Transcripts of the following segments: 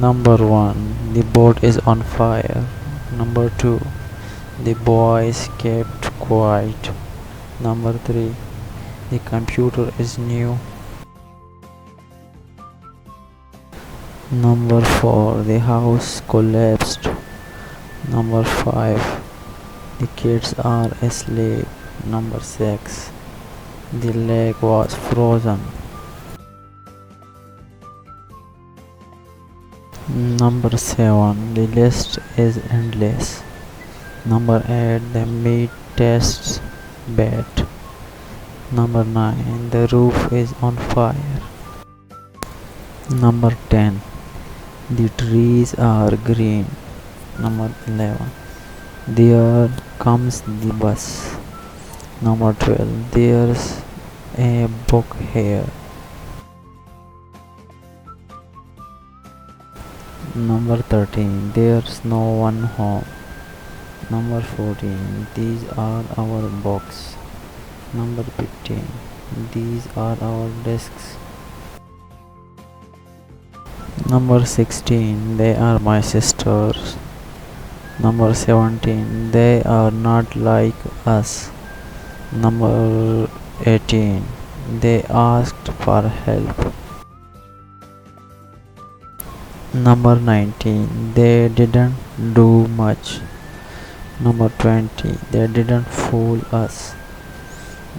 Number 1. The boat is on fire. Number 2. The boys kept quiet. Number 3. The computer is new. Number 4. The house collapsed. Number 5. The kids are asleep. Number 6. The lake was frozen. Number 7. The list is endless. Number 8. The meat tastes bad. Number 9. The roof is on fire. Number 10. The trees are green. Number 11. There comes the bus. Number 12. There's a book here. Number 13. There's no one home. Number 14. These are our books. Number 15. These are our desks. Number 16. They are my sisters. Number 17. They are not like us. Number 18. They asked for help. Number 19. They didn't do much. Number 20. They didn't fool us.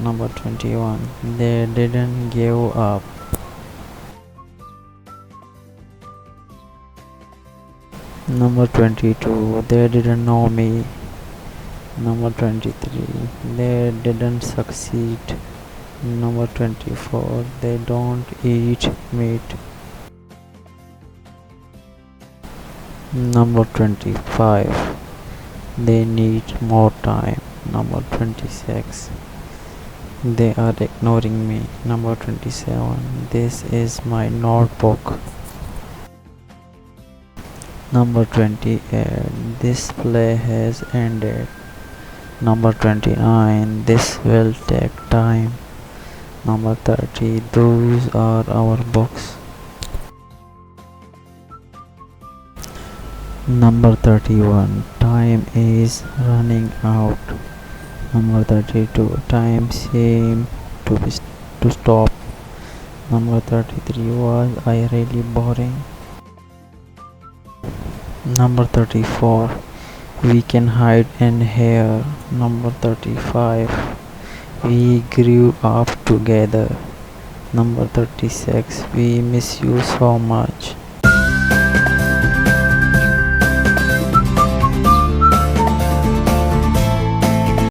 Number 21. They didn't give up. Number 22. They didn't know me. Number 23. They didn't succeed. Number 24. They don't eat meat. Number 25. They need more time. Number 26. They are ignoring me. Number 27. This is my notebook. Number 28. This play has ended. Number 29. This will take time. Number 30. Those are our books. Number 31. Time is running out. Number 32. Time seemed to stop. Number 33. Was I really boring? Number 34. We can hide in here. Number 35. We grew up together. Number 36. We miss you so much.